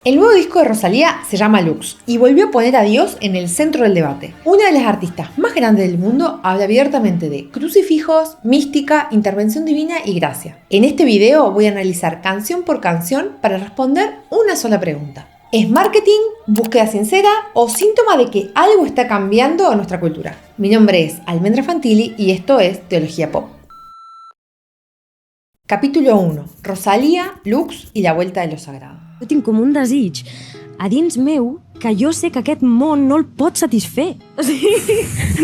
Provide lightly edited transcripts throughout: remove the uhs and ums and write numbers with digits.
El nuevo disco de Rosalía se llama Lux y volvió a poner a Dios en el centro del debate. Una de las artistas más grandes del mundo habla abiertamente de crucifijos, mística, intervención divina y gracia. En este video voy a analizar canción por canción para responder una sola pregunta. ¿Es marketing, búsqueda sincera o síntoma de que algo está cambiando en nuestra cultura? Mi nombre es Almendra Fantilli y esto es Teología Pop. Capítulo 1. Rosalía, Lux i la vuelta de lo sagrado. Jo tinc com un desig a dins meu que jo sé que aquest món no el pot satisfer. O sigui,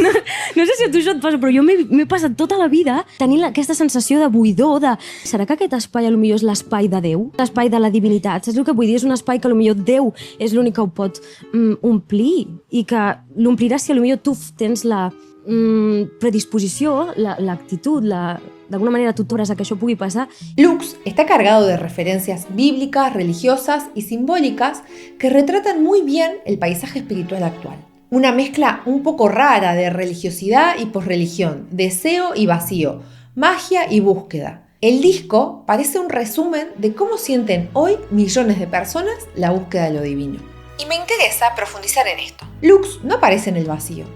no sé si a tu això et passa, però jo m'he passat tota la vida tenint aquesta sensació de buidor, de... Serà que aquest espai potser és l'espai de Déu? L'espai de la divinitat? Saps el que vull dir? És un espai que potser Déu és l'únic que ho pot omplir i que l'omplirà si potser tu tens la predisposició, l'actitud, d'alguna manera tu t'obres a que això pugui passar. Lux está cargado de referencias bíblicas, religiosas y simbólicas que retratan muy bien el paisaje espiritual actual. Una mezcla un poco rara de religiosidad y posreligión, deseo y vacío, magia y búsqueda. El disco parece un resumen de cómo sienten hoy millones de personas la búsqueda de lo divino. Y me interesa profundizar en esto. Lux no aparece en el vacío.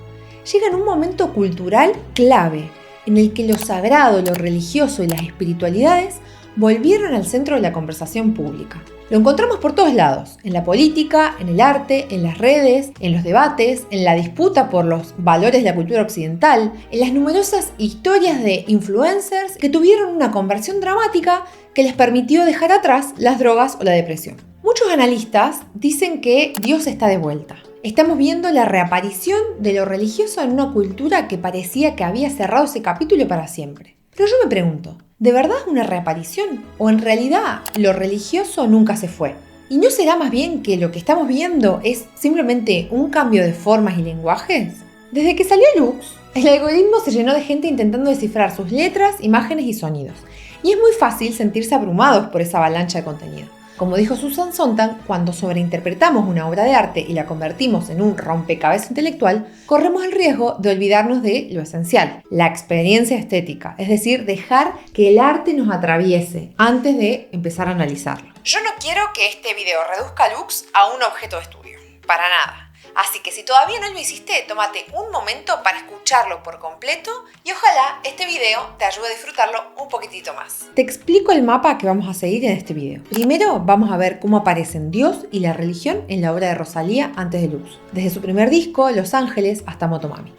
Llega en un momento cultural clave, en el que lo sagrado, lo religioso y las espiritualidades volvieron al centro de la conversación pública. Lo encontramos por todos lados, en la política, en el arte, en las redes, en los debates, en la disputa por los valores de la cultura occidental, en las numerosas historias de influencers que tuvieron una conversión dramática que les permitió dejar atrás las drogas o la depresión. Muchos analistas dicen que Dios está de vuelta. Estamos viendo la reaparición de lo religioso en una cultura que parecía que había cerrado ese capítulo para siempre. Pero yo me pregunto, ¿de verdad es una reaparición? ¿O en realidad lo religioso nunca se fue? ¿Y no será más bien que lo que estamos viendo es simplemente un cambio de formas y lenguajes? Desde que salió Lux, el algoritmo se llenó de gente intentando descifrar sus letras, imágenes y sonidos. Y es muy fácil sentirse abrumados por esa avalancha de contenido. Como dijo Susan Sontag, cuando sobreinterpretamos una obra de arte y la convertimos en un rompecabezas intelectual, corremos el riesgo de olvidarnos de lo esencial, la experiencia estética, es decir, dejar que el arte nos atraviese antes de empezar a analizarlo. Yo no quiero que este video reduzca a Lux a un objeto de estudio, para nada. Así que si todavía no lo hiciste, tómate un momento para escucharlo por completo y ojalá este video te ayude a disfrutarlo un poquitito más. Te explico el mapa que vamos a seguir en este video. Primero vamos a ver cómo aparecen Dios y la religión en la obra de Rosalía antes de Lux, desde su primer disco, Los Ángeles, hasta Motomami.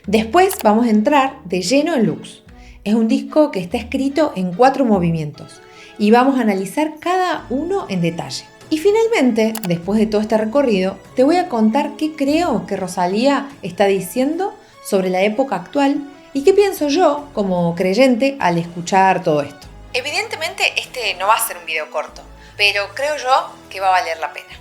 Después vamos a entrar de lleno en Lux. Es un disco que está escrito en 4 movimientos y vamos a analizar cada uno en detalle. Y finalmente, después de todo este recorrido, te voy a contar qué creo que Rosalía está diciendo sobre la época actual y qué pienso yo como creyente al escuchar todo esto. Evidentemente este no va a ser un video corto, pero creo yo que va a valer la pena.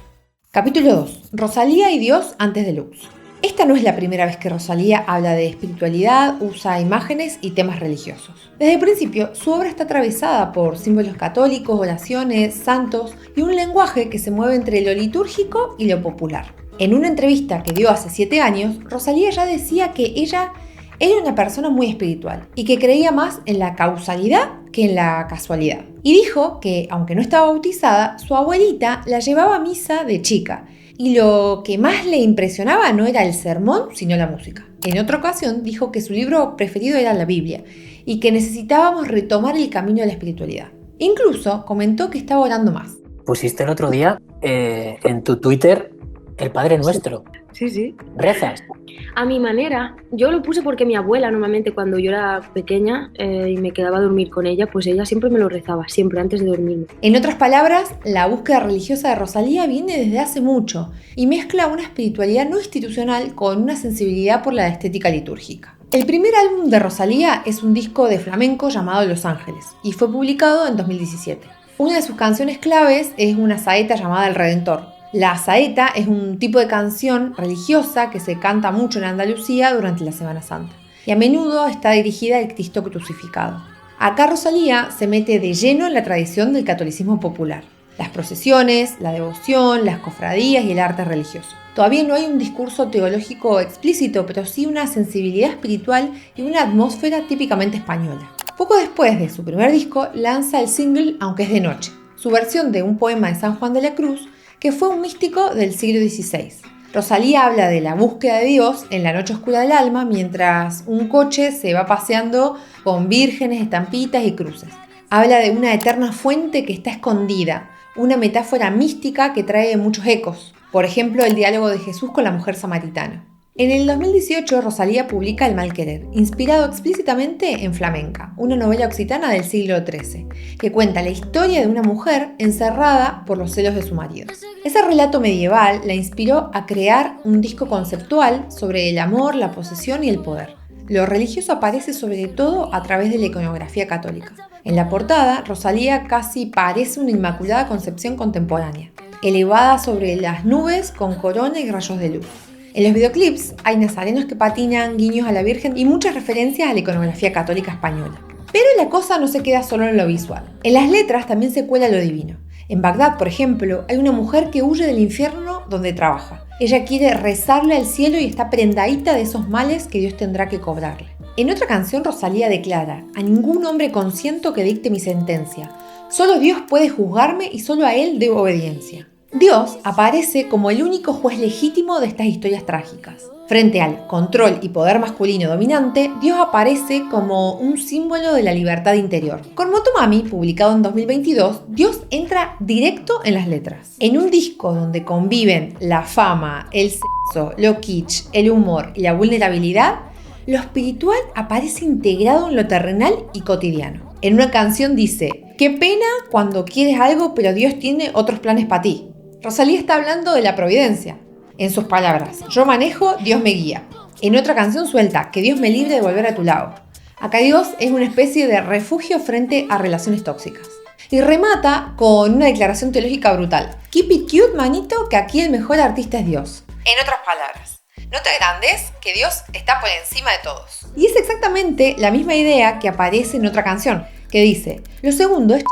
Capítulo 2. Rosalía y Dios antes de Lux. Esta no es la primera vez que Rosalía habla de espiritualidad, usa imágenes y temas religiosos. Desde el principio, su obra está atravesada por símbolos católicos, oraciones, santos y un lenguaje que se mueve entre lo litúrgico y lo popular. En una entrevista que dio hace 7 años, Rosalía ya decía que ella era una persona muy espiritual y que creía más en la causalidad que en la casualidad. Y dijo que, aunque no estaba bautizada, su abuelita la llevaba a misa de chica. Y lo que más le impresionaba no era el sermón, sino la música. En otra ocasión dijo que su libro preferido era la Biblia y que necesitábamos retomar el camino de la espiritualidad. Incluso comentó que estaba orando más. Pusiste el otro día en tu Twitter el Padre Nuestro. Sí. ¿Rezas? A mi manera. Yo lo puse porque mi abuela normalmente cuando yo era pequeña y me quedaba a dormir con ella, pues ella siempre me lo rezaba, siempre antes de dormirme. En otras palabras, la búsqueda religiosa de Rosalía viene desde hace mucho y mezcla una espiritualidad no institucional con una sensibilidad por la estética litúrgica. El primer álbum de Rosalía es un disco de flamenco llamado Los Ángeles y fue publicado en 2017. Una de sus canciones claves es una saeta llamada El Redentor. La saeta es un tipo de canción religiosa que se canta mucho en Andalucía durante la Semana Santa y a menudo está dirigida al Cristo crucificado. Acá Rosalía se mete de lleno en la tradición del catolicismo popular, las procesiones, la devoción, las cofradías y el arte religioso. Todavía no hay un discurso teológico explícito, pero sí una sensibilidad espiritual y una atmósfera típicamente española. Poco después de su primer disco lanza el single Aunque es de noche, su versión de un poema de San Juan de la Cruz que fue un místico del siglo XVI. Rosalía habla de la búsqueda de Dios en la noche oscura del alma mientras un coche se va paseando con vírgenes, estampitas y cruces. Habla de una eterna fuente que está escondida, una metáfora mística que trae muchos ecos. Por ejemplo, el diálogo de Jesús con la mujer samaritana. En el 2018, Rosalía publica El mal querer, inspirado explícitamente en Flamenca, una novela occitana del siglo XIII, que cuenta la historia de una mujer encerrada por los celos de su marido. Ese relato medieval la inspiró a crear un disco conceptual sobre el amor, la posesión y el poder. Lo religioso aparece sobre todo a través de la iconografía católica. En la portada, Rosalía casi parece una inmaculada concepción contemporánea, elevada sobre las nubes con corona y rayos de luz. En los videoclips hay nazarenos que patinan, guiños a la Virgen y muchas referencias a la iconografía católica española. Pero la cosa no se queda solo en lo visual. En las letras también se cuela lo divino. En Bagdad, por ejemplo, hay una mujer que huye del infierno donde trabaja. Ella quiere rezarle al cielo y está prendadita de esos males que Dios tendrá que cobrarle. En otra canción, Rosalía declara: a ningún hombre consiento que dicte mi sentencia. Solo Dios puede juzgarme y solo a Él debo obediencia. Dios aparece como el único juez legítimo de estas historias trágicas. Frente al control y poder masculino dominante, Dios aparece como un símbolo de la libertad interior. Con Motomami, publicado en 2022, Dios entra directo en las letras. En un disco donde conviven la fama, el sexo, lo kitsch, el humor y la vulnerabilidad, lo espiritual aparece integrado en lo terrenal y cotidiano. En una canción dice: qué pena cuando quieres algo pero Dios tiene otros planes para ti. Rosalía está hablando de la providencia. En sus palabras: yo manejo, Dios me guía. En otra canción suelta: que Dios me libre de volver a tu lado. Acá Dios es una especie de refugio frente a relaciones tóxicas. Y remata con una declaración teológica brutal: keep it cute, manito, que aquí el mejor artista es Dios. En otras palabras, no te agrandes, que Dios está por encima de todos. Y es exactamente la misma idea que aparece en otra canción, que dice: lo segundo es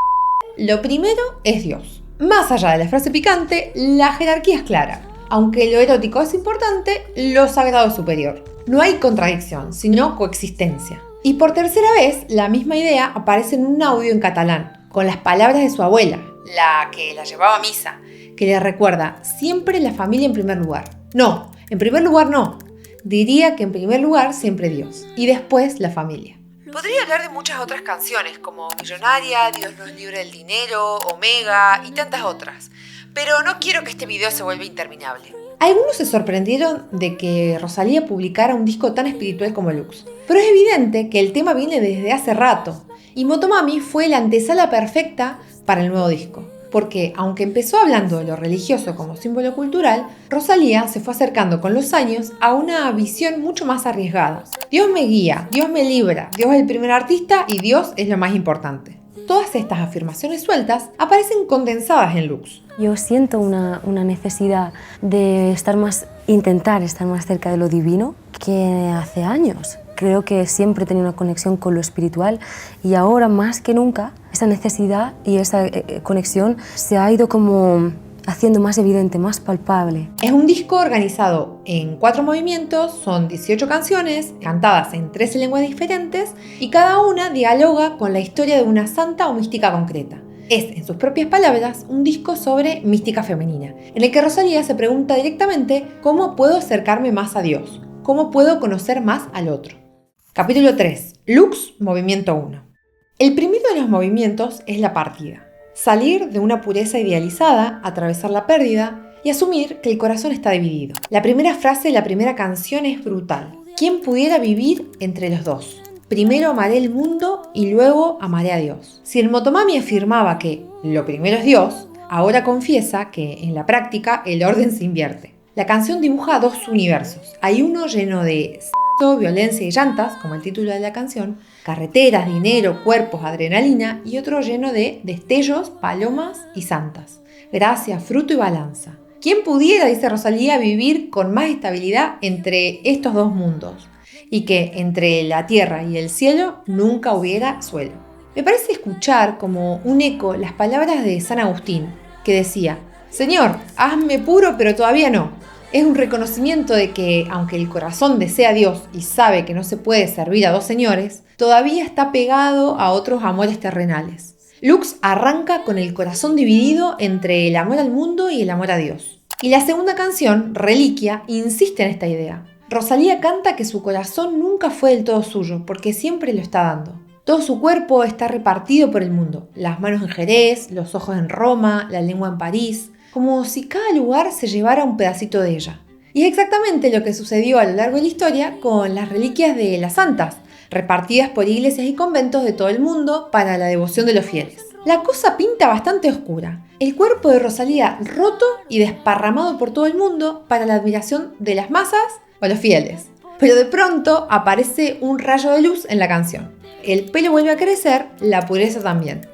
lo primero es Dios. Más allá de la frase picante, la jerarquía es clara. Aunque lo erótico es importante, lo sagrado es superior. No hay contradicción, sino coexistencia. Y por tercera vez, la misma idea aparece en un audio en catalán, con las palabras de su abuela, la que la llevaba a misa, que le recuerda siempre la familia en primer lugar. No, en primer lugar no. Diría que en primer lugar siempre Dios, y después la familia. Podría hablar de muchas otras canciones, como Millonaria, Dios nos libre del dinero, Omega y tantas otras. Pero no quiero que este video se vuelva interminable. Algunos se sorprendieron de que Rosalía publicara un disco tan espiritual como Lux. Pero es evidente que el tema viene desde hace rato. Y Motomami fue la antesala perfecta para el nuevo disco. Porque, aunque empezó hablando de lo religioso como símbolo cultural, Rosalía se fue acercando con los años a una visión mucho más arriesgada. Dios me guía, Dios me libra, Dios es el primer artista y Dios es lo más importante. Todas estas afirmaciones sueltas aparecen condensadas en Lux. Yo siento una necesidad de intentar estar más cerca de lo divino que hace años. Creo que siempre he tenido una conexión con lo espiritual y ahora más que nunca esa necesidad y esa conexión se ha ido como haciendo más evidente, más palpable. Es un disco organizado en 4 movimientos, son 18 canciones cantadas en 13 lenguas diferentes y cada una dialoga con la historia de una santa o mística concreta. Es, en sus propias palabras, un disco sobre mística femenina, en el que Rosalía se pregunta directamente: ¿cómo puedo acercarme más a Dios? ¿Cómo puedo conocer más al otro? Capítulo 3. Lux, movimiento 1. El primero de los movimientos es la partida. Salir de una pureza idealizada, atravesar la pérdida y asumir que el corazón está dividido. La primera frase de la primera canción es brutal. ¿Quién pudiera vivir entre los dos? Primero amaré el mundo y luego amaré a Dios. Si el Motomami afirmaba que lo primero es Dios, ahora confiesa que en la práctica el orden se invierte. La canción dibuja 2 universos. Hay uno lleno de violencia y llantas, como el título de la canción, carreteras, dinero, cuerpos, adrenalina, y otro lleno de destellos, palomas y santas, gracia, fruto y balanza. ¿Quién pudiera, dice Rosalía, vivir con más estabilidad entre estos 2 mundos? Y que entre la tierra y el cielo nunca hubiera suelo. Me parece escuchar como un eco las palabras de San Agustín, que decía: Señor, hazme puro, pero todavía no. Es un reconocimiento de que, aunque el corazón desea a Dios y sabe que no se puede servir a 2 señores, todavía está pegado a otros amores terrenales. Lux arranca con el corazón dividido entre el amor al mundo y el amor a Dios. Y la segunda canción, Reliquia, insiste en esta idea. Rosalía canta que su corazón nunca fue del todo suyo, porque siempre lo está dando. Todo su cuerpo está repartido por el mundo, las manos en Jerez, los ojos en Roma, la lengua en París, como si cada lugar se llevara un pedacito de ella. Y es exactamente lo que sucedió a lo largo de la historia con las reliquias de las santas, repartidas por iglesias y conventos de todo el mundo para la devoción de los fieles. La cosa pinta bastante oscura. El cuerpo de Rosalía roto y desparramado por todo el mundo para la admiración de las masas o los fieles. Pero de pronto aparece un rayo de luz en la canción. El pelo vuelve a crecer, la pureza también.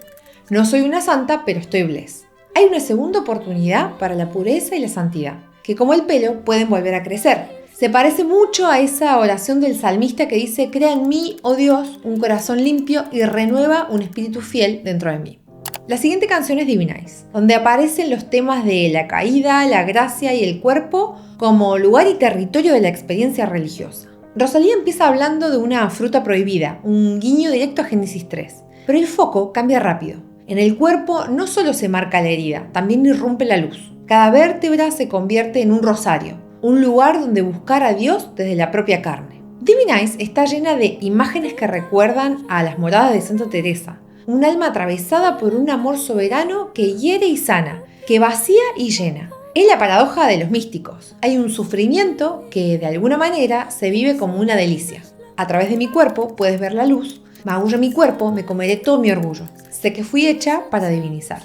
No soy una santa, pero estoy bless. Hay una segunda oportunidad para la pureza y la santidad, que como el pelo pueden volver a crecer. Se parece mucho a esa oración del salmista que dice: crea en mí, oh Dios, un corazón limpio y renueva un espíritu fiel dentro de mí. La siguiente canción es Divinize, donde aparecen los temas de la caída, la gracia y el cuerpo como lugar y territorio de la experiencia religiosa. Rosalía empieza hablando de una fruta prohibida, un guiño directo a Génesis 3, pero el foco cambia rápido. En el cuerpo no solo se marca la herida, también irrumpe la luz. Cada vértebra se convierte en un rosario, un lugar donde buscar a Dios desde la propia carne. Divinize está llena de imágenes que recuerdan a las moradas de Santa Teresa, un alma atravesada por un amor soberano que hiere y sana, que vacía y llena. Es la paradoja de los místicos. Hay un sufrimiento que de alguna manera se vive como una delicia. A través de mi cuerpo puedes ver la luz, magullo mi cuerpo, me comeré todo mi orgullo. Sé que fui hecha para divinizar.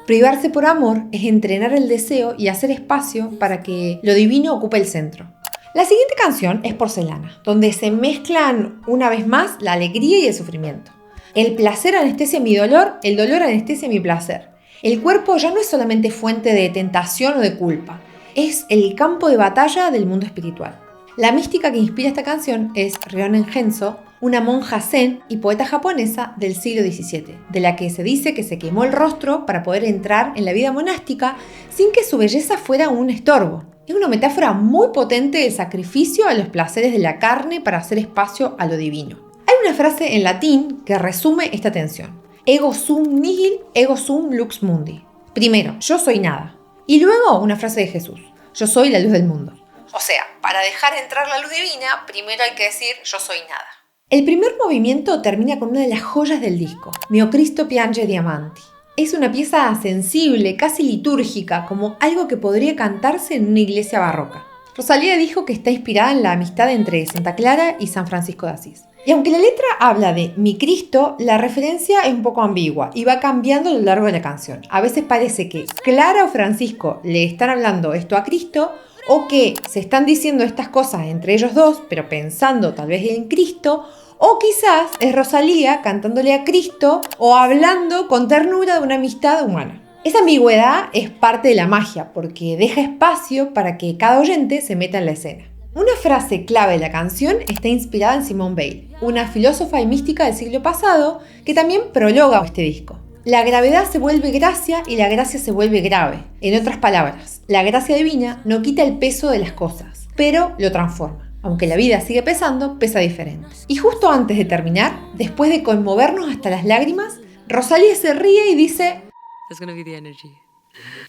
Privarse por amor es entrenar el deseo y hacer espacio para que lo divino ocupe el centro. La siguiente canción es Porcelana, donde se mezclan una vez más la alegría y el sufrimiento. El placer anestesia mi dolor, el dolor anestesia mi placer. El cuerpo ya no es solamente fuente de tentación o de culpa, es el campo de batalla del mundo espiritual. La mística que inspira esta canción es Ryonen Genso, una monja zen y poeta japonesa del siglo XVII, de la que se dice que se quemó el rostro para poder entrar en la vida monástica sin que su belleza fuera un estorbo. Es una metáfora muy potente del sacrificio a los placeres de la carne para hacer espacio a lo divino. Hay una frase en latín que resume esta tensión: ego sum nihil, ego sum lux mundi. Primero, yo soy nada. Y luego una frase de Jesús: yo soy la luz del mundo. O sea, para dejar entrar la luz divina, primero hay que decir yo soy nada. El primer movimiento termina con una de las joyas del disco, Mio Cristo piange diamanti. Es una pieza sensible, casi litúrgica, como algo que podría cantarse en una iglesia barroca. Rosalía dijo que está inspirada en la amistad entre Santa Clara y San Francisco de Asís. Y aunque la letra habla de mi Cristo, la referencia es un poco ambigua y va cambiando a lo largo de la canción. A veces parece que Clara o Francisco le están hablando esto a Cristo, o que se están diciendo estas cosas entre ellos dos, pero pensando tal vez en Cristo, o quizás es Rosalía cantándole a Cristo o hablando con ternura de una amistad humana. Esa ambigüedad es parte de la magia, porque deja espacio para que cada oyente se meta en la escena. Una frase clave de la canción está inspirada en Simone Weil, una filósofa y mística del siglo pasado que también prologa este disco. La gravedad se vuelve gracia y la gracia se vuelve grave. En otras palabras, la gracia divina no quita el peso de las cosas, pero lo transforma. Aunque la vida sigue pesando, pesa diferente. Y justo antes de terminar, después de conmovernos hasta las lágrimas, Rosalía se ríe y dice: That's gonna be the energy.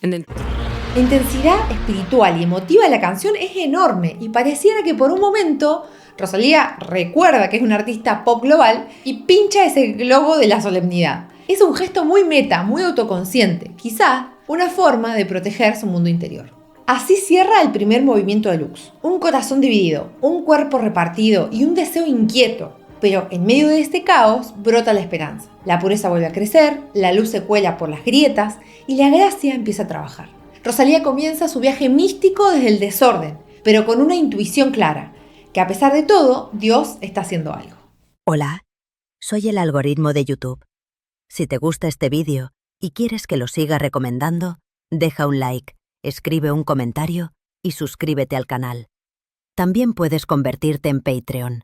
La intensidad espiritual y emotiva de la canción es enorme y pareciera que por un momento Rosalía recuerda que es una artista pop global y pincha ese globo de la solemnidad. Es un gesto muy meta, muy autoconsciente, quizá una forma de proteger su mundo interior. Así cierra el primer movimiento de Lux. Un corazón dividido, un cuerpo repartido y un deseo inquieto. Pero en medio de este caos brota la esperanza. La pureza vuelve a crecer, la luz se cuela por las grietas y la gracia empieza a trabajar. Rosalía comienza su viaje místico desde el desorden, pero con una intuición clara, que a pesar de todo, Dios está haciendo algo. Hola, soy el algoritmo de YouTube. Si te gusta este vídeo y quieres que lo siga recomendando, deja un like, escribe un comentario y suscríbete al canal. También puedes convertirte en Patreon.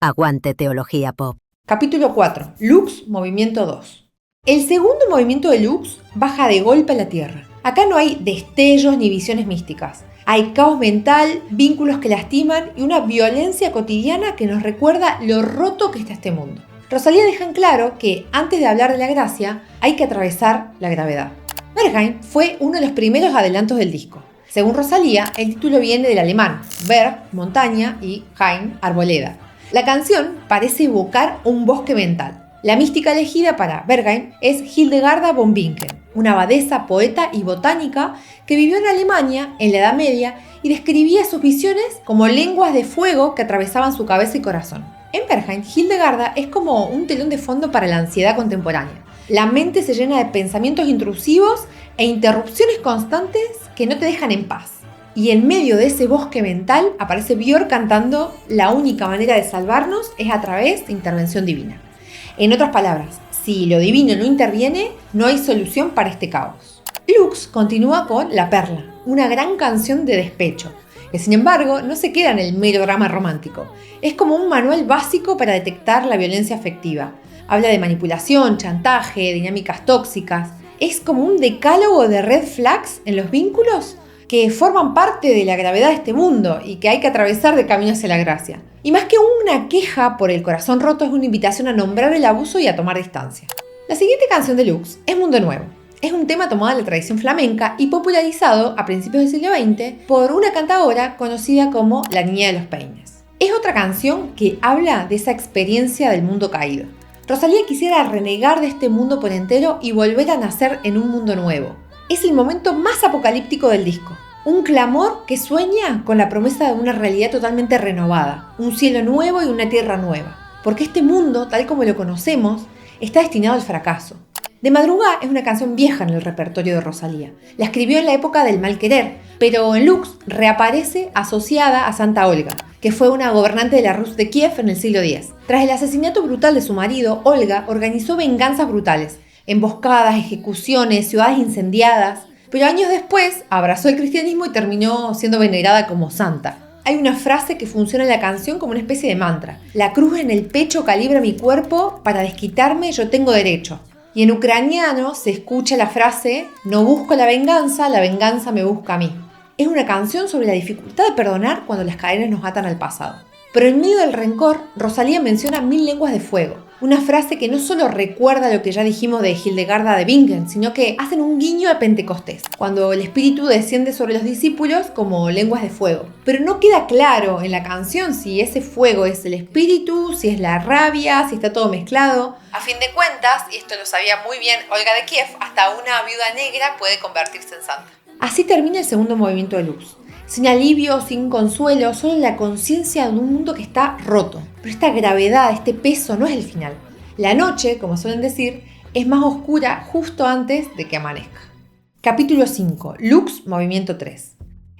Aguante Teología Pop. Capítulo 4. Lux, movimiento 2. El segundo movimiento de Lux baja de golpe a la tierra. Acá no hay destellos ni visiones místicas. Hay caos mental, vínculos que lastiman y una violencia cotidiana que nos recuerda lo roto que está este mundo. Rosalía deja en claro que antes de hablar de la gracia hay que atravesar la gravedad. Berghain fue uno de los primeros adelantos del disco. Según Rosalía, el título viene del alemán, Berg, montaña, y Hain, arboleda. La canción parece evocar un bosque mental. La mística elegida para Berghain es Hildegarda von Bingen, una abadesa, poeta y botánica que vivió en Alemania en la Edad Media y describía sus visiones como lenguas de fuego que atravesaban su cabeza y corazón. En Berghain, Hildegarda es como un telón de fondo para la ansiedad contemporánea. La mente se llena de pensamientos intrusivos e interrupciones constantes que no te dejan en paz. Y en medio de ese bosque mental aparece Björk cantando: la única manera de salvarnos es a través de intervención divina. En otras palabras, si lo divino no interviene, no hay solución para este caos. Lux continúa con La Perla, una gran canción de despecho, que sin embargo no se queda en el mero drama romántico. Es como un manual básico para detectar la violencia afectiva. Habla de manipulación, chantaje, dinámicas tóxicas. Es como un decálogo de red flags en los vínculos que forman parte de la gravedad de este mundo y que hay que atravesar de camino hacia la gracia. Y más que una queja por el corazón roto, es una invitación a nombrar el abuso y a tomar distancia. La siguiente canción de Lux es Mundo Nuevo. Es un tema tomado de la tradición flamenca y popularizado a principios del siglo XX por una cantadora conocida como la Niña de los Peines. Es otra canción que habla de esa experiencia del mundo caído. Rosalía quisiera renegar de este mundo por entero y volver a nacer en un mundo nuevo. Es el momento más apocalíptico del disco. Un clamor que sueña con la promesa de una realidad totalmente renovada, un cielo nuevo y una tierra nueva. Porque este mundo, tal como lo conocemos, está destinado al fracaso. De Madrugá es una canción vieja en el repertorio de Rosalía. La escribió en la época del mal querer, pero en Lux reaparece asociada a Santa Olga, que fue una gobernante de la Rus de Kiev en el siglo X. Tras el asesinato brutal de su marido, Olga organizó venganzas brutales, emboscadas, ejecuciones, ciudades incendiadas, pero años después abrazó el cristianismo y terminó siendo venerada como santa. Hay una frase que funciona en la canción como una especie de mantra: la cruz en el pecho calibra mi cuerpo, para desquitarme yo tengo derecho. Y en ucraniano se escucha la frase: no busco la venganza me busca a mí. Es una canción sobre la dificultad de perdonar cuando las cadenas nos atan al pasado. Pero en medio del rencor, Rosalía menciona 1000 lenguas de fuego, una frase que no solo recuerda lo que ya dijimos de Hildegarda de Bingen, sino que hacen un guiño a Pentecostés, cuando el Espíritu desciende sobre los discípulos como lenguas de fuego. Pero no queda claro en la canción si ese fuego es el Espíritu, si es la rabia, si está todo mezclado. A fin de cuentas, y esto lo sabía muy bien Olga de Kiev, hasta una viuda negra puede convertirse en santa. Así termina el segundo movimiento de Lux. Sin alivio, sin consuelo, solo la conciencia de un mundo que está roto. Pero esta gravedad, este peso no es el final. La noche, como suelen decir, es más oscura justo antes de que amanezca. Capítulo 5. Lux, movimiento 3.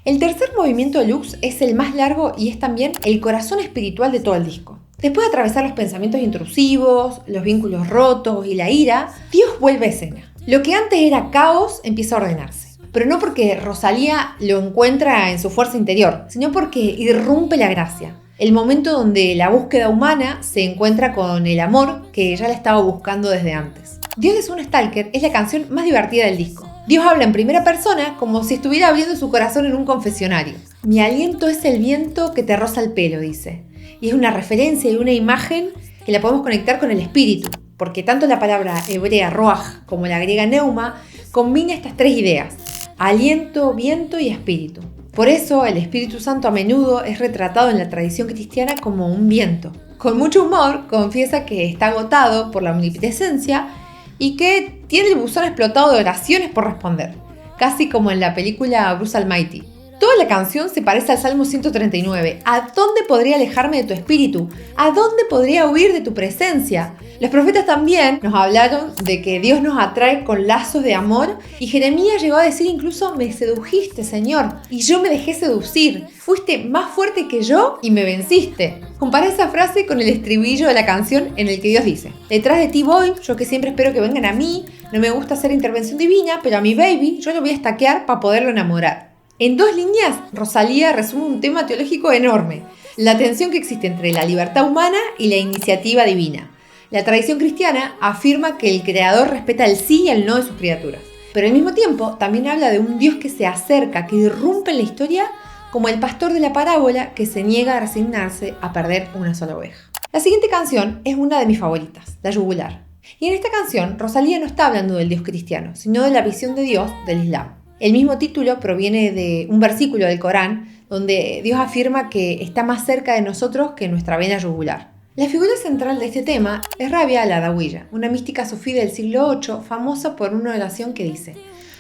El tercer movimiento de Lux es el más largo y es también el corazón espiritual de todo el disco. Después de atravesar los pensamientos intrusivos, los vínculos rotos y la ira, Dios vuelve a escena. Lo que antes era caos empieza a ordenarse. Pero no porque Rosalía lo encuentra en su fuerza interior, sino porque irrumpe la gracia. El momento donde la búsqueda humana se encuentra con el amor que ella la estaba buscando desde antes. Dios es un stalker es la canción más divertida del disco. Dios habla en primera persona como si estuviera abriendo su corazón en un confesionario. Mi aliento es el viento que te roza el pelo, dice. Y es una referencia y una imagen que la podemos conectar con el espíritu, porque tanto la palabra hebrea roaj como la griega neuma combina estas tres ideas: aliento, viento y espíritu. Por eso el Espíritu Santo a menudo es retratado en la tradición cristiana como un viento. Con mucho humor confiesa que está agotado por la omnipresencia y que tiene el buzón explotado de oraciones por responder, casi como en la película Bruce Almighty. Toda la canción se parece al Salmo 139. ¿A dónde podría alejarme de tu espíritu? ¿A dónde podría huir de tu presencia? Los profetas también nos hablaron de que Dios nos atrae con lazos de amor y Jeremías llegó a decir incluso: me sedujiste, Señor, y yo me dejé seducir. Fuiste más fuerte que yo y me venciste. Compara esa frase con el estribillo de la canción en el que Dios dice: detrás de ti voy, yo que siempre espero que vengan a mí, no me gusta hacer intervención divina, pero a mi baby yo lo voy a estaquear para poderlo enamorar. En 2 líneas, Rosalía resume un tema teológico enorme: la tensión que existe entre la libertad humana y la iniciativa divina. La tradición cristiana afirma que el Creador respeta el sí y el no de sus criaturas, pero al mismo tiempo también habla de un Dios que se acerca, que irrumpe en la historia, como el pastor de la parábola que se niega a resignarse a perder una sola oveja. La siguiente canción es una de mis favoritas, La Yugular. Y en esta canción, Rosalía no está hablando del Dios cristiano, sino de la visión de Dios del Islam. El mismo título proviene de un versículo del Corán, donde Dios afirma que está más cerca de nosotros que nuestra vena yugular. La figura central de este tema es Rabia al-Adawiyya, una mística sufí del siglo VIII, famosa por una oración que dice: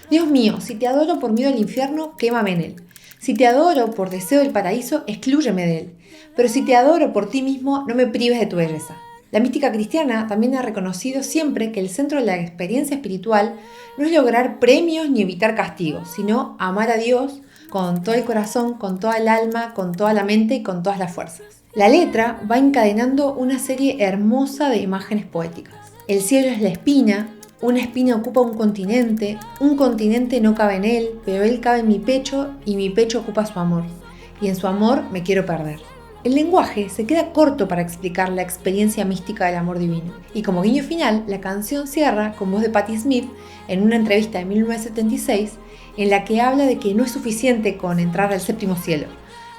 Dios mío, si te adoro por miedo al infierno, quémame en él. Si te adoro por deseo del paraíso, exclúyeme de él. Pero si te adoro por ti mismo, no me prives de tu belleza. La mística cristiana también ha reconocido siempre que el centro de la experiencia espiritual no es lograr premios ni evitar castigos, sino amar a Dios con todo el corazón, con toda el alma, con toda la mente y con todas las fuerzas. La letra va encadenando una serie hermosa de imágenes poéticas. El cielo es la espina, una espina ocupa un continente no cabe en él, pero él cabe en mi pecho y mi pecho ocupa su amor, y en su amor me quiero perder. El lenguaje se queda corto para explicar la experiencia mística del amor divino, y como guiño final, la canción cierra con voz de Patti Smith en una entrevista de 1976, en la que habla de que no es suficiente con entrar al séptimo cielo,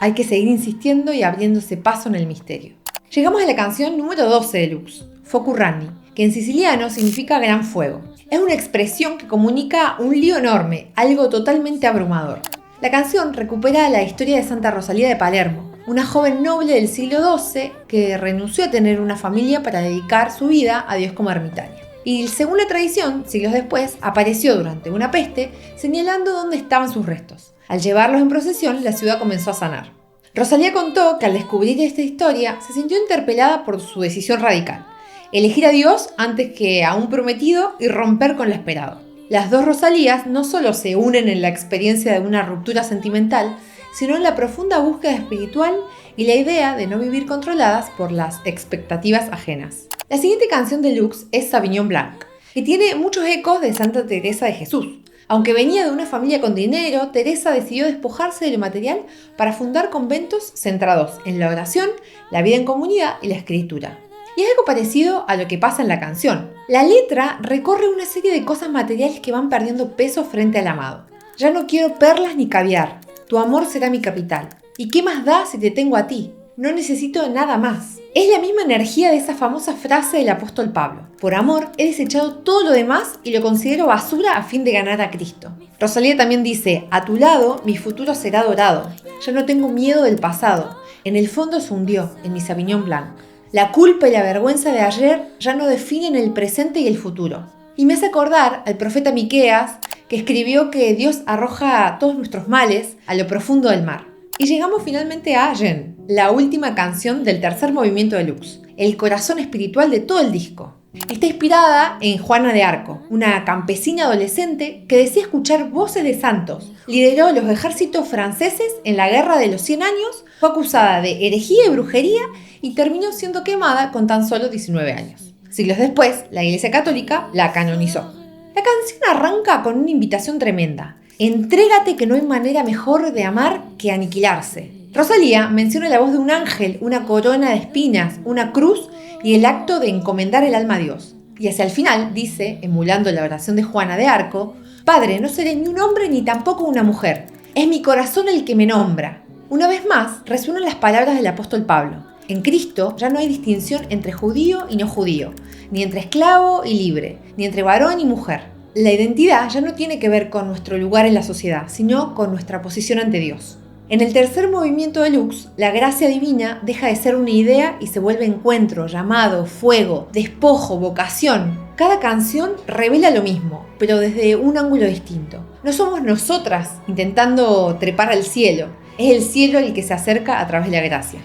hay que seguir insistiendo y abriéndose paso en el misterio. Llegamos a la canción número 12 de Lux, Fokurrani, que en siciliano significa gran fuego. Es una expresión que comunica un lío enorme, algo totalmente abrumador. La canción recupera la historia de Santa Rosalía de Palermo, una joven noble del siglo XII que renunció a tener una familia para dedicar su vida a Dios como ermitaña. Y según la tradición, siglos después, apareció durante una peste señalando dónde estaban sus restos. Al llevarlos en procesión, la ciudad comenzó a sanar. Rosalía contó que al descubrir esta historia se sintió interpelada por su decisión radical: elegir a Dios antes que a un prometido y romper con lo esperado. Las dos Rosalías no solo se unen en la experiencia de una ruptura sentimental, sino en la profunda búsqueda espiritual y la idea de no vivir controladas por las expectativas ajenas. La siguiente canción de Lux es Sauvignon Blanc, que tiene muchos ecos de Santa Teresa de Jesús. Aunque venía de una familia con dinero, Teresa decidió despojarse de lo material para fundar conventos centrados en la oración, la vida en comunidad y la escritura. Y es algo parecido a lo que pasa en la canción. La letra recorre una serie de cosas materiales que van perdiendo peso frente al amado. Ya no quiero perlas ni caviar, tu amor será mi capital. ¿Y qué más da si te tengo a ti? No necesito nada más. Es la misma energía de esa famosa frase del apóstol Pablo: por amor he desechado todo lo demás y lo considero basura a fin de ganar a Cristo. Rosalía también dice: a tu lado mi futuro será dorado. Ya no tengo miedo del pasado. En el fondo se hundió en mi Sauvignon Blanc. La culpa y la vergüenza de ayer ya no definen el presente y el futuro. Y me hace acordar al profeta Miqueas, que escribió que Dios arroja todos nuestros males a lo profundo del mar. Y llegamos finalmente a Jen, la última canción del tercer movimiento de Lux, el corazón espiritual de todo el disco. Está inspirada en Juana de Arco, una campesina adolescente que decía escuchar voces de santos. Lideró los ejércitos franceses en la Guerra de los 100 años, fue acusada de herejía y brujería y terminó siendo quemada con tan solo 19 años. Siglos después, la Iglesia Católica la canonizó. La canción arranca con una invitación tremenda: entrégate, que no hay manera mejor de amar que aniquilarse. Rosalía menciona la voz de un ángel, una corona de espinas, una cruz y el acto de encomendar el alma a Dios. Y hacia el final dice, emulando la oración de Juana de Arco: Padre, no seré ni un hombre ni tampoco una mujer, es mi corazón el que me nombra. Una vez más resuenan las palabras del apóstol Pablo: en Cristo ya no hay distinción entre judío y no judío, ni entre esclavo y libre, ni entre varón y mujer. La identidad ya no tiene que ver con nuestro lugar en la sociedad, sino con nuestra posición ante Dios. En el tercer movimiento de Lux, la gracia divina deja de ser una idea y se vuelve encuentro, llamado, fuego, despojo, vocación. Cada canción revela lo mismo, pero desde un ángulo distinto. No somos nosotras intentando trepar al cielo, es el cielo el que se acerca a través de la gracia.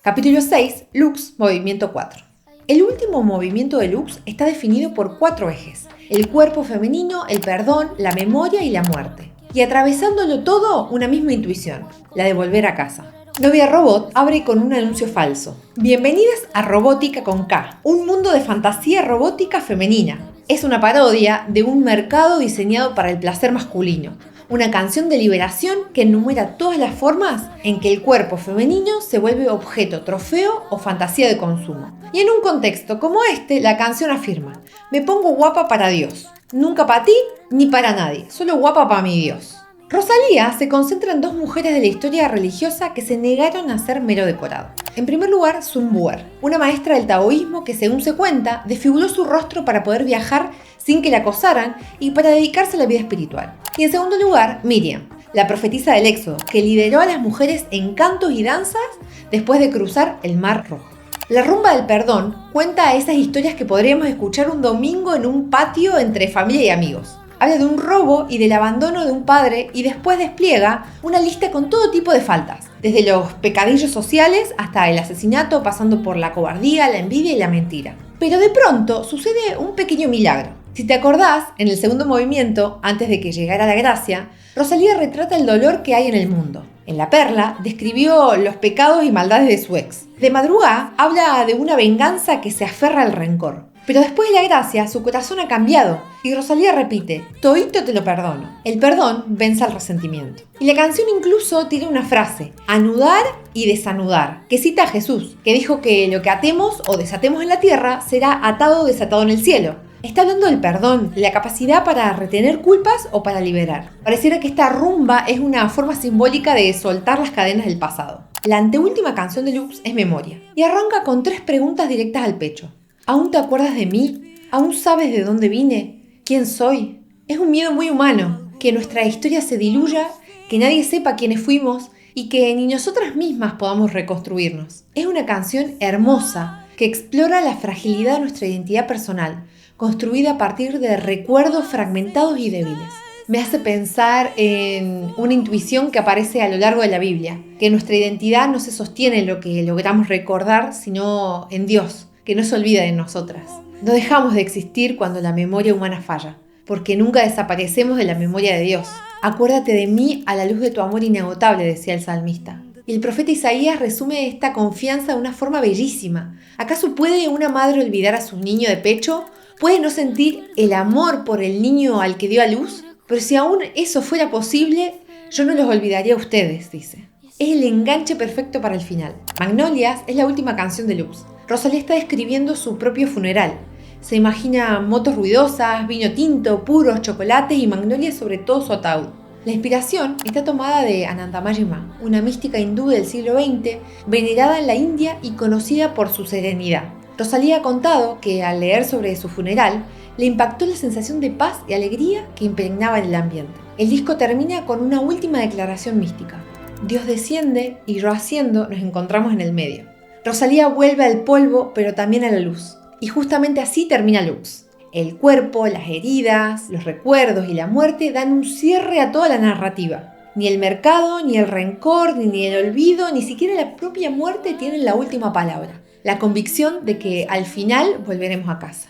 Capítulo 6, Lux, movimiento 4. El último movimiento de Lux está definido por 4 ejes: el cuerpo femenino, el perdón, la memoria y la muerte. Y atravesándolo todo, una misma intuición, la de volver a casa. Novia Robot abre con un anuncio falso: bienvenidas a Robótica con K, un mundo de fantasía robótica femenina. Es una parodia de un mercado diseñado para el placer masculino. Una canción de liberación que enumera todas las formas en que el cuerpo femenino se vuelve objeto, trofeo o fantasía de consumo. Y en un contexto como este, la canción afirma: me pongo guapa para Dios. Nunca para ti ni para nadie, solo guapa para mi Dios. Rosalía se concentra en dos mujeres de la historia religiosa que se negaron a ser mero decorado. En primer lugar, Sun Bu'er, una maestra del taoísmo que, según se cuenta, desfiguró su rostro para poder viajar sin que la acosaran y para dedicarse a la vida espiritual. Y en segundo lugar, Miriam, la profetisa del Éxodo, que lideró a las mujeres en cantos y danzas después de cruzar el Mar Rojo. La rumba del perdón cuenta esas historias que podríamos escuchar un domingo en un patio entre familia y amigos. Habla de un robo y del abandono de un padre y después despliega una lista con todo tipo de faltas, desde los pecadillos sociales hasta el asesinato, pasando por la cobardía, la envidia y la mentira. Pero de pronto sucede un pequeño milagro. Si te acordás, en el segundo movimiento, antes de que llegara la gracia, Rosalía retrata el dolor que hay en el mundo. En La Perla describió los pecados y maldades de su ex. De Madrugá habla de una venganza que se aferra al rencor. Pero después de la gracia, su corazón ha cambiado y Rosalía repite: "Toito te lo perdono". El perdón vence al resentimiento. Y la canción incluso tiene una frase: anudar y desanudar, que cita a Jesús, que dijo que lo que atemos o desatemos en la tierra será atado o desatado en el cielo. Está hablando del perdón, de la capacidad para retener culpas o para liberar. Pareciera que esta rumba es una forma simbólica de soltar las cadenas del pasado. La anteúltima canción de Lux es Memoria y arranca con 3 preguntas directas al pecho. ¿Aún te acuerdas de mí? ¿Aún sabes de dónde vine? ¿Quién soy? Es un miedo muy humano, que nuestra historia se diluya, que nadie sepa quiénes fuimos y que ni nosotras mismas podamos reconstruirnos. Es una canción hermosa que explora la fragilidad de nuestra identidad personal, construida a partir de recuerdos fragmentados y débiles. Me hace pensar en una intuición que aparece a lo largo de la Biblia, que nuestra identidad no se sostiene en lo que logramos recordar, sino en Dios, que no se olvida de nosotras. No dejamos de existir cuando la memoria humana falla, porque nunca desaparecemos de la memoria de Dios. Acuérdate de mí a la luz de tu amor inagotable, decía el salmista. Y el profeta Isaías resume esta confianza de una forma bellísima. ¿Acaso puede una madre olvidar a su niño de pecho? ¿Puede no sentir el amor por el niño al que dio a luz? Pero si aún eso fuera posible, yo no los olvidaría a ustedes, dice. Es el enganche perfecto para el final. Magnolias es la última canción de Lux. Rosalía está describiendo su propio funeral. Se imagina motos ruidosas, vino tinto, puros, chocolates y magnolias sobre todo su ataúd. La inspiración está tomada de Anandamayi Ma, una mística hindú del siglo XX, venerada en la India y conocida por su serenidad. Rosalía ha contado que al leer sobre su funeral, le impactó la sensación de paz y alegría que impregnaba el ambiente. El disco termina con una última declaración mística. Dios desciende y yo asciendo nos encontramos en el medio. Rosalía vuelve al polvo, pero también a la luz. Y justamente así termina Lux. El cuerpo, las heridas, los recuerdos y la muerte dan un cierre a toda la narrativa. Ni el mercado, ni el rencor, ni el olvido, ni siquiera la propia muerte tienen la última palabra. La convicción de que al final volveremos a casa.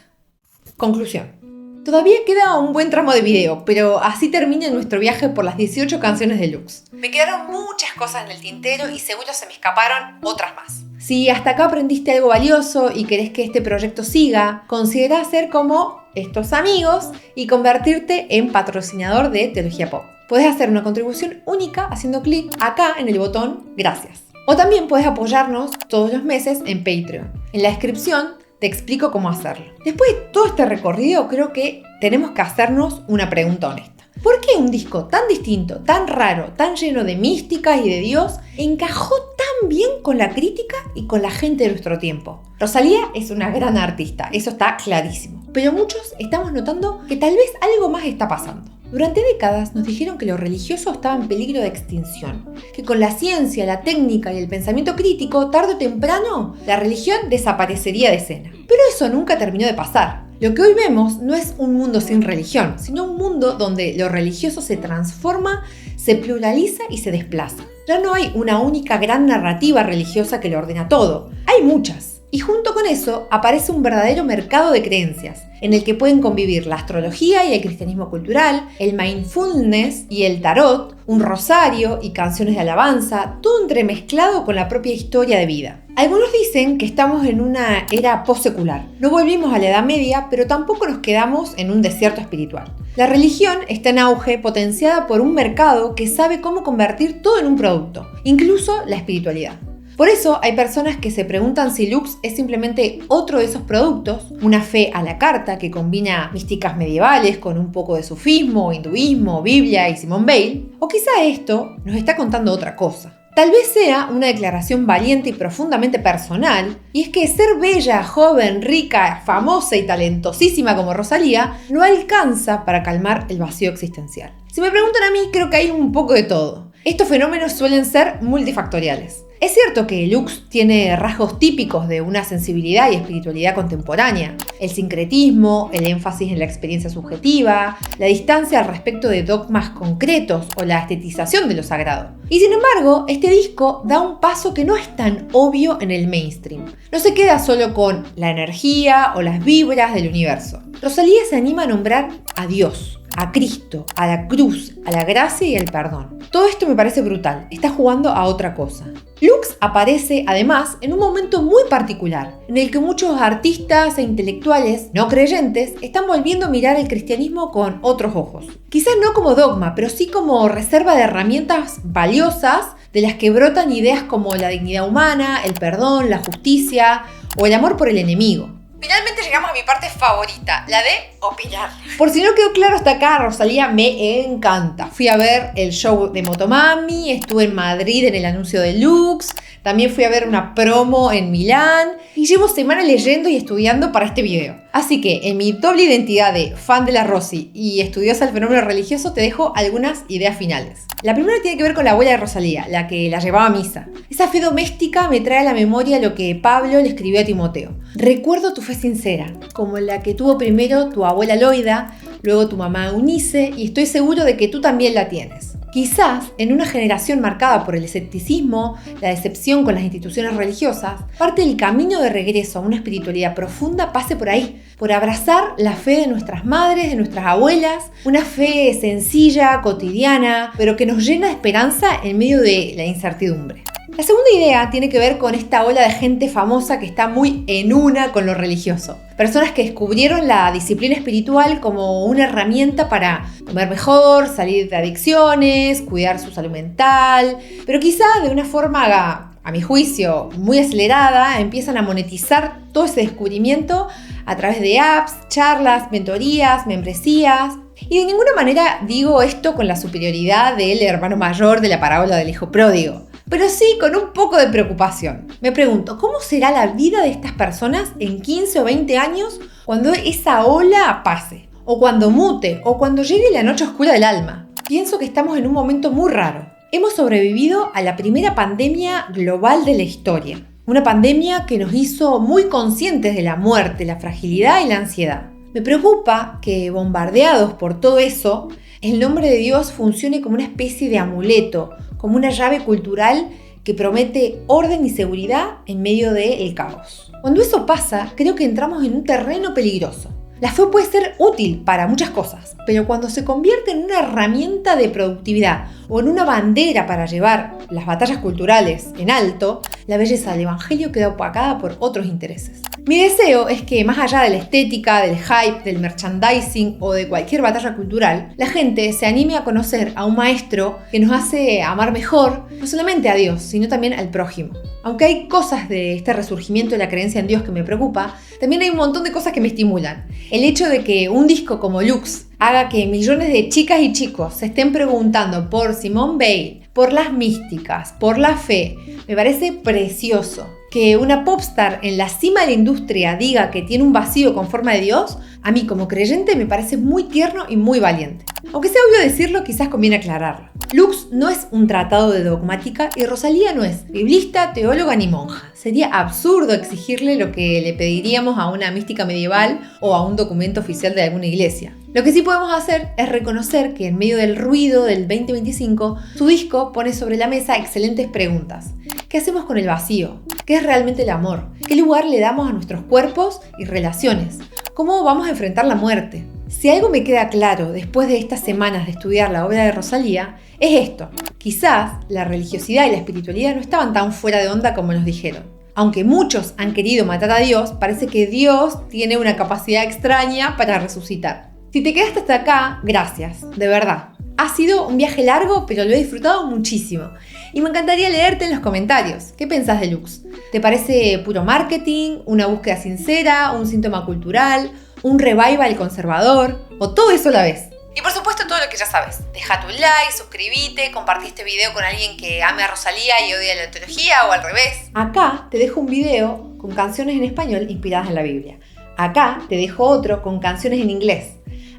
Conclusión. Todavía queda un buen tramo de video, pero así termina nuestro viaje por las 18 canciones de Lux. Me quedaron muchas cosas en el tintero y seguro se me escaparon otras más. Si hasta acá aprendiste algo valioso y querés que este proyecto siga, considera hacer como estos amigos y convertirte en patrocinador de Teología Pop. Puedes hacer una contribución única haciendo clic acá en el botón Gracias. O también puedes apoyarnos todos los meses en Patreon. En la descripción te explico cómo hacerlo. Después de todo este recorrido, creo que tenemos que hacernos una pregunta honesta. ¿Por qué un disco tan distinto, tan raro, tan lleno de místicas y de Dios encajó tan bien con la crítica y con la gente de nuestro tiempo? Rosalía es una gran artista, eso está clarísimo. Pero muchos estamos notando que tal vez algo más está pasando. Durante décadas nos dijeron que lo religioso estaba en peligro de extinción, que con la ciencia, la técnica y el pensamiento crítico, tarde o temprano, la religión desaparecería de escena. Pero eso nunca terminó de pasar. Lo que hoy vemos no es un mundo sin religión, sino un mundo donde lo religioso se transforma, se pluraliza y se desplaza. Ya no hay una única gran narrativa religiosa que lo ordena todo, hay muchas. Y junto con eso aparece un verdadero mercado de creencias, en el que pueden convivir la astrología y el cristianismo cultural, el mindfulness y el tarot, un rosario y canciones de alabanza, todo entremezclado con la propia historia de vida. Algunos dicen que estamos en una era postsecular. No volvimos a la Edad Media, pero tampoco nos quedamos en un desierto espiritual. La religión está en auge, potenciada por un mercado que sabe cómo convertir todo en un producto, incluso la espiritualidad. Por eso hay personas que se preguntan si Lux es simplemente otro de esos productos, una fe a la carta que combina místicas medievales con un poco de sufismo, hinduismo, Biblia y Simone Weil, o quizá esto nos está contando otra cosa. Tal vez sea una declaración valiente y profundamente personal, y es que ser bella, joven, rica, famosa y talentosísima como Rosalía no alcanza para calmar el vacío existencial. Si me preguntan a mí, creo que hay un poco de todo. Estos fenómenos suelen ser multifactoriales. Es cierto que Lux tiene rasgos típicos de una sensibilidad y espiritualidad contemporánea, el sincretismo, el énfasis en la experiencia subjetiva, la distancia al respecto de dogmas concretos o la estetización de lo sagrado. Y sin embargo, este disco da un paso que no es tan obvio en el mainstream. No se queda solo con la energía o las vibras del universo. Rosalía se anima a nombrar a Dios, a Cristo, a la cruz, a la gracia y el perdón. Todo esto me parece brutal, está jugando a otra cosa. Lux aparece además en un momento muy particular, en el que muchos artistas e intelectuales no creyentes están volviendo a mirar el cristianismo con otros ojos. Quizás no como dogma, pero sí como reserva de herramientas valiosas de las que brotan ideas como la dignidad humana, el perdón, la justicia o el amor por el enemigo. Finalmente llegamos a mi parte favorita, la de opinar. Por si no quedó claro hasta acá, Rosalía me encanta. Fui a ver el show de Motomami, estuve en Madrid en el anuncio de Lux, también fui a ver una promo en Milán y llevo semanas leyendo y estudiando para este video. Así que en mi doble identidad de fan de la Rosy y estudiosa del fenómeno religioso te dejo algunas ideas finales. La primera tiene que ver con la abuela de Rosalía, la que la llevaba a misa. Esa fe doméstica me trae a la memoria lo que Pablo le escribió a Timoteo. Recuerdo tu fe sincera, como la que tuvo primero tu abuela Loida, luego tu mamá Eunice, y estoy seguro de que tú también la tienes. Quizás en una generación marcada por el escepticismo, la decepción con las instituciones religiosas, parte del camino de regreso a una espiritualidad profunda pase por ahí, por abrazar la fe de nuestras madres, de nuestras abuelas, una fe sencilla, cotidiana, pero que nos llena de esperanza en medio de la incertidumbre. La segunda idea tiene que ver con esta ola de gente famosa que está muy en una con lo religioso. Personas que descubrieron la disciplina espiritual como una herramienta para comer mejor, salir de adicciones, cuidar su salud mental, pero quizá de una forma, a mi juicio, muy acelerada, empiezan a monetizar todo ese descubrimiento a través de apps, charlas, mentorías, membresías. Y de ninguna manera digo esto con la superioridad del hermano mayor de la parábola del hijo pródigo, pero sí con un poco de preocupación. Me pregunto, ¿cómo será la vida de estas personas en 15 o 20 años cuando esa ola pase? O cuando mute, o cuando llegue la noche oscura del alma. Pienso que estamos en un momento muy raro. Hemos sobrevivido a la primera pandemia global de la historia. Una pandemia que nos hizo muy conscientes de la muerte, la fragilidad y la ansiedad. Me preocupa que, bombardeados por todo eso, el nombre de Dios funcione como una especie de amuleto, como una llave cultural que promete orden y seguridad en medio del caos. Cuando eso pasa, creo que entramos en un terreno peligroso. La fe puede ser útil para muchas cosas, pero cuando se convierte en una herramienta de productividad o en una bandera para llevar las batallas culturales en alto, la belleza del evangelio queda opacada por otros intereses. Mi deseo es que más allá de la estética, del hype, del merchandising o de cualquier batalla cultural, la gente se anime a conocer a un maestro que nos hace amar mejor, no solamente a Dios, sino también al prójimo. Aunque hay cosas de este resurgimiento de la creencia en Dios que me preocupa, también hay un montón de cosas que me estimulan. El hecho de que un disco como Lux haga que millones de chicas y chicos se estén preguntando por Simone Weil, por las místicas, por la fe, me parece precioso. Que una popstar en la cima de la industria diga que tiene un vacío con forma de Dios, a mí como creyente me parece muy tierno y muy valiente. Aunque sea obvio decirlo, quizás conviene aclararlo. Lux no es un tratado de dogmática y Rosalía no es biblista, teóloga ni monja. Sería absurdo exigirle lo que le pediríamos a una mística medieval o a un documento oficial de alguna iglesia. Lo que sí podemos hacer es reconocer que en medio del ruido del 2025, su disco pone sobre la mesa excelentes preguntas. ¿Qué hacemos con el vacío? ¿Qué es realmente el amor? ¿Qué lugar le damos a nuestros cuerpos y relaciones? ¿Cómo vamos a enfrentar la muerte? Si algo me queda claro después de estas semanas de estudiar la obra de Rosalía, es esto. Quizás la religiosidad y la espiritualidad no estaban tan fuera de onda como nos dijeron. Aunque muchos han querido matar a Dios, parece que Dios tiene una capacidad extraña para resucitar. Si te quedaste hasta acá, gracias, de verdad. Ha sido un viaje largo, pero lo he disfrutado muchísimo. Y me encantaría leerte en los comentarios. ¿Qué pensás de Lux? ¿Te parece puro marketing, una búsqueda sincera, un síntoma cultural, un revival conservador o todo eso a la vez? Y por supuesto todo lo que ya sabes. Deja tu like, suscríbete, compartí este video con alguien que ame a Rosalía y odie la antología o al revés. Acá te dejo un video con canciones en español inspiradas en la Biblia. Acá te dejo otro con canciones en inglés.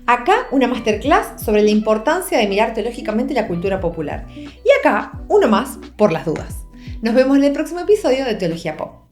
Acá una masterclass sobre la importancia de mirar teológicamente la cultura popular. Y acá uno más por las dudas. Nos vemos en el próximo episodio de Teología Pop.